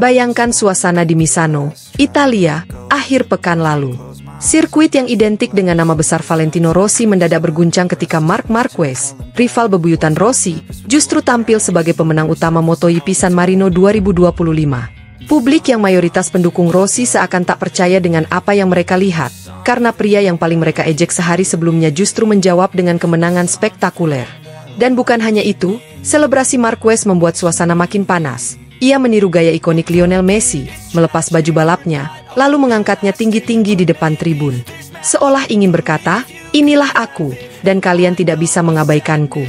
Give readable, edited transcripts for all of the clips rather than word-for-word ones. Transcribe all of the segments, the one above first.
Bayangkan suasana di Misano, Italia, akhir pekan lalu. Sirkuit yang identik dengan nama besar Valentino Rossi mendadak berguncang ketika Marc Marquez, rival bebuyutan Rossi, justru tampil sebagai pemenang utama MotoGP San Marino 2025. Publik yang mayoritas pendukung Rossi seakan tak percaya dengan apa yang mereka lihat, karena pria yang paling mereka ejek sehari sebelumnya justru menjawab dengan kemenangan spektakuler. Dan bukan hanya itu, selebrasi Marquez membuat suasana makin panas. Ia meniru gaya ikonik Lionel Messi, melepas baju balapnya, lalu mengangkatnya tinggi-tinggi di depan tribun. Seolah ingin berkata, inilah aku, dan kalian tidak bisa mengabaikanku.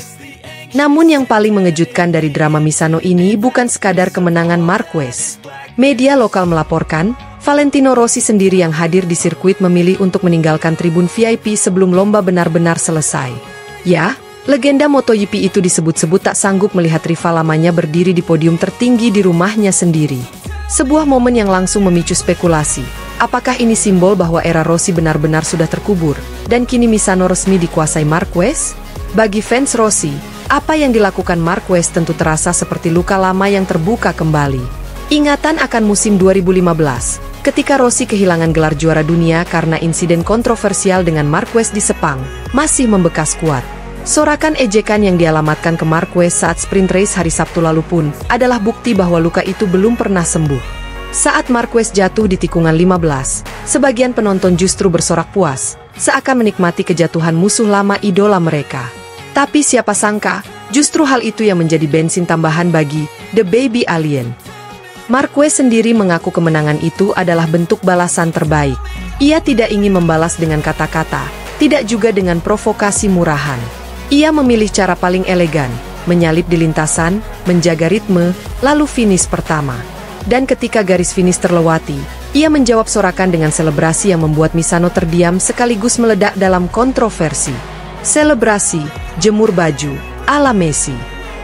Namun yang paling mengejutkan dari drama Misano ini bukan sekadar kemenangan Marquez. Media lokal melaporkan, Valentino Rossi sendiri yang hadir di sirkuit memilih untuk meninggalkan tribun VIP sebelum lomba benar-benar selesai. Ya, legenda MotoGP itu disebut-sebut tak sanggup melihat rival lamanya berdiri di podium tertinggi di rumahnya sendiri. Sebuah momen yang langsung memicu spekulasi. Apakah ini simbol bahwa era Rossi benar-benar sudah terkubur, dan kini Misano resmi dikuasai Marquez? Bagi fans Rossi, apa yang dilakukan Marquez tentu terasa seperti luka lama yang terbuka kembali. Ingatan akan musim 2015, ketika Rossi kehilangan gelar juara dunia karena insiden kontroversial dengan Marquez di Sepang, masih membekas kuat. Sorakan ejekan yang dialamatkan ke Marquez saat sprint race hari Sabtu lalu pun adalah bukti bahwa luka itu belum pernah sembuh. Saat Marquez jatuh di tikungan 15, sebagian penonton justru bersorak puas, seakan menikmati kejatuhan musuh lama idola mereka. Tapi siapa sangka, justru hal itu yang menjadi bensin tambahan bagi The Baby Alien. Marquez sendiri mengaku kemenangan itu adalah bentuk balasan terbaik. Ia tidak ingin membalas dengan kata-kata, tidak juga dengan provokasi murahan. Ia memilih cara paling elegan, menyalip di lintasan, menjaga ritme, lalu finish pertama. Dan ketika garis finish terlewati, ia menjawab sorakan dengan selebrasi yang membuat Misano terdiam sekaligus meledak dalam kontroversi. Selebrasi, jemur baju, ala Messi.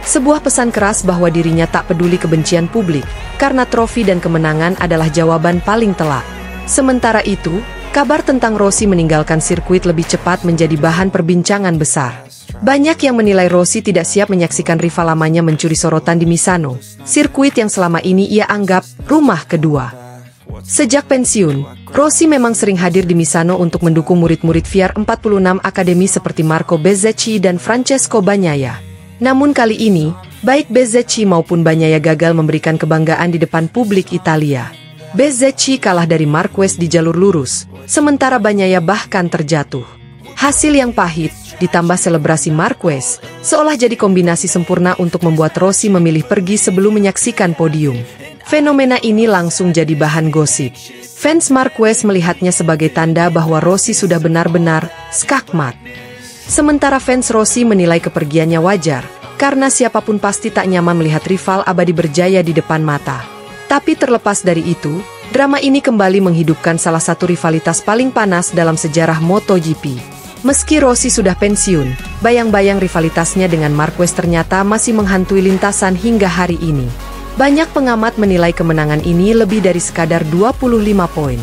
Sebuah pesan keras bahwa dirinya tak peduli kebencian publik, karena trofi dan kemenangan adalah jawaban paling telak. Sementara itu, kabar tentang Rossi meninggalkan sirkuit lebih cepat menjadi bahan perbincangan besar. Banyak yang menilai Rossi tidak siap menyaksikan rival lamanya mencuri sorotan di Misano, sirkuit yang selama ini ia anggap rumah kedua. Sejak pensiun, Rossi memang sering hadir di Misano untuk mendukung murid-murid VR 46 Akademi seperti Marco Bezzecchi dan Francesco Bagnaia. Namun kali ini, baik Bezzecchi maupun Bagnaia gagal memberikan kebanggaan di depan publik Italia. Bezzecchi kalah dari Marquez di jalur lurus, sementara Bagnaia bahkan terjatuh. Hasil yang pahit, ditambah selebrasi Marquez, seolah jadi kombinasi sempurna untuk membuat Rossi memilih pergi sebelum menyaksikan podium. Fenomena ini langsung jadi bahan gosip. Fans Marquez melihatnya sebagai tanda bahwa Rossi sudah benar-benar skakmat. Sementara fans Rossi menilai kepergiannya wajar, karena siapapun pasti tak nyaman melihat rival abadi berjaya di depan mata. Tapi terlepas dari itu, drama ini kembali menghidupkan salah satu rivalitas paling panas dalam sejarah MotoGP. Meski Rossi sudah pensiun, bayang-bayang rivalitasnya dengan Marquez ternyata masih menghantui lintasan hingga hari ini. Banyak pengamat menilai kemenangan ini lebih dari sekadar 25 poin.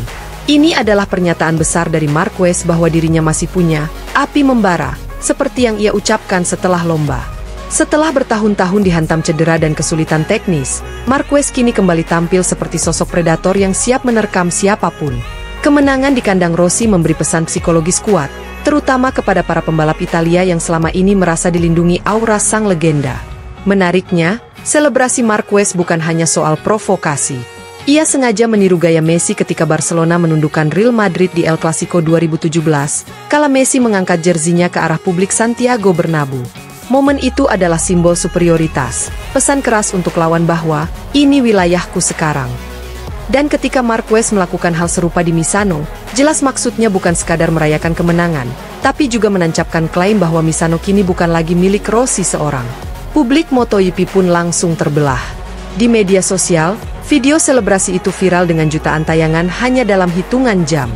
Ini adalah pernyataan besar dari Marquez bahwa dirinya masih punya api membara, seperti yang ia ucapkan setelah lomba. Setelah bertahun-tahun dihantam cedera dan kesulitan teknis, Marquez kini kembali tampil seperti sosok predator yang siap menerkam siapapun. Kemenangan di kandang Rossi memberi pesan psikologis kuat, terutama kepada para pembalap Italia yang selama ini merasa dilindungi aura sang legenda. Menariknya, selebrasi Marquez bukan hanya soal provokasi. Ia sengaja meniru gaya Messi ketika Barcelona menundukkan Real Madrid di El Clasico 2017, kala Messi mengangkat jersinya ke arah publik Santiago Bernabeu. Momen itu adalah simbol superioritas, pesan keras untuk lawan bahwa, ini wilayahku sekarang. Dan ketika Marquez melakukan hal serupa di Misano, jelas maksudnya bukan sekadar merayakan kemenangan, tapi juga menancapkan klaim bahwa Misano kini bukan lagi milik Rossi seorang. Publik MotoGP pun langsung terbelah. Di media sosial, video selebrasi itu viral dengan jutaan tayangan hanya dalam hitungan jam.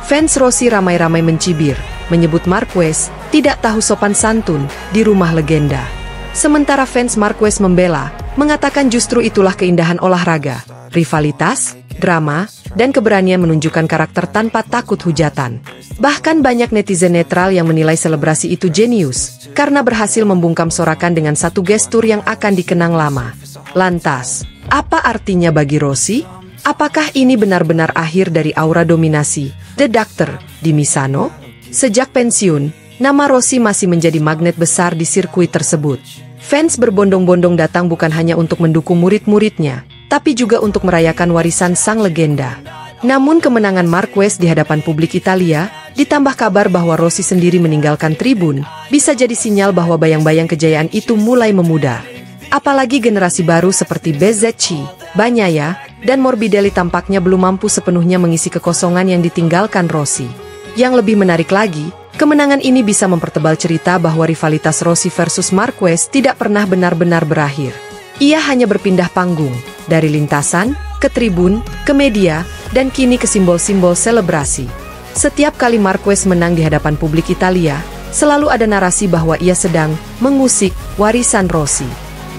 Fans Rossi ramai-ramai mencibir, menyebut Marquez tidak tahu sopan santun di rumah legenda. Sementara fans Marquez membela, mengatakan justru itulah keindahan olahraga, rivalitas, drama, dan keberanian menunjukkan karakter tanpa takut hujatan. Bahkan banyak netizen netral yang menilai selebrasi itu jenius, karena berhasil membungkam sorakan dengan satu gestur yang akan dikenang lama. Lantas, Apa artinya bagi Rossi? Apakah ini benar-benar akhir dari aura dominasi The Doctor di Misano? Sejak pensiun, nama Rossi masih menjadi magnet besar di sirkuit tersebut. Fans berbondong-bondong datang bukan hanya untuk mendukung murid-muridnya, tapi juga untuk merayakan warisan sang legenda. Namun kemenangan Marquez di hadapan publik Italia, ditambah kabar bahwa Rossi sendiri meninggalkan tribun, bisa jadi sinyal bahwa bayang-bayang kejayaan itu mulai memudar. Apalagi generasi baru seperti Bezzecchi, Bagnaia, dan Morbidelli tampaknya belum mampu sepenuhnya mengisi kekosongan yang ditinggalkan Rossi. Yang lebih menarik lagi, kemenangan ini bisa mempertebal cerita bahwa rivalitas Rossi versus Marquez tidak pernah benar-benar berakhir. Ia hanya berpindah panggung, dari lintasan, ke tribun, ke media, dan kini ke simbol-simbol selebrasi. Setiap kali Marquez menang di hadapan publik Italia, selalu ada narasi bahwa ia sedang mengusik warisan Rossi.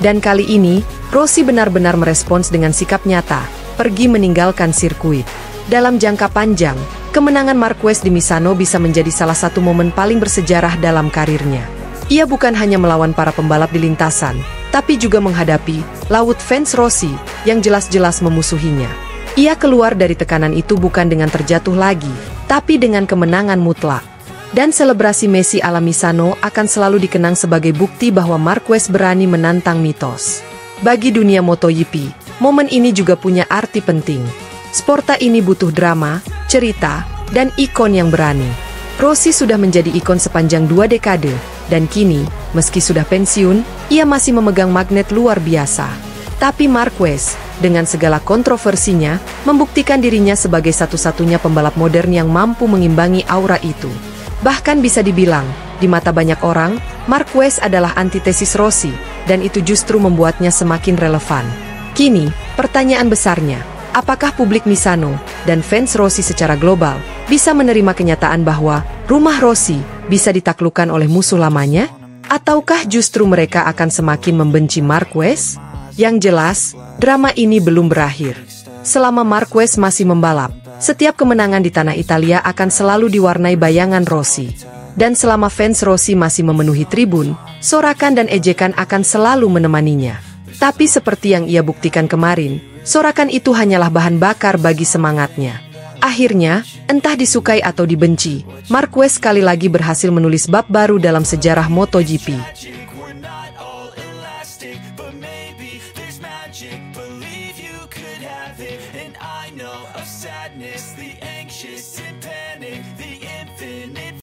Dan kali ini, Rossi benar-benar merespons dengan sikap nyata, pergi meninggalkan sirkuit. Dalam jangka panjang, kemenangan Marquez di Misano bisa menjadi salah satu momen paling bersejarah dalam karirnya. Ia bukan hanya melawan para pembalap di lintasan, tapi juga menghadapi laut fans Rossi yang jelas-jelas memusuhinya. Ia keluar dari tekanan itu bukan dengan terjatuh lagi, tapi dengan kemenangan mutlak. Dan selebrasi Messi ala Misano akan selalu dikenang sebagai bukti bahwa Marquez berani menantang mitos. Bagi dunia MotoGP, momen ini juga punya arti penting. Sporta ini butuh drama, cerita, dan ikon yang berani. Rossi sudah menjadi ikon sepanjang 2 dekade, dan kini, meski sudah pensiun, ia masih memegang magnet luar biasa. Tapi Marquez, dengan segala kontroversinya, membuktikan dirinya sebagai satu-satunya pembalap modern yang mampu mengimbangi aura itu. Bahkan bisa dibilang, di mata banyak orang, Marquez adalah antitesis Rossi, dan itu justru membuatnya semakin relevan. Kini, pertanyaan besarnya, apakah publik Misano dan fans Rossi secara global bisa menerima kenyataan bahwa rumah Rossi bisa ditaklukkan oleh musuh lamanya? Ataukah justru mereka akan semakin membenci Marquez? Yang jelas, drama ini belum berakhir. Selama Marquez masih membalap, setiap kemenangan di tanah Italia akan selalu diwarnai bayangan Rossi. Dan selama fans Rossi masih memenuhi tribun, sorakan dan ejekan akan selalu menemaninya. Tapi seperti yang ia buktikan kemarin, sorakan itu hanyalah bahan bakar bagi semangatnya. Akhirnya, entah disukai atau dibenci, Marquez sekali lagi berhasil menulis bab baru dalam sejarah MotoGP.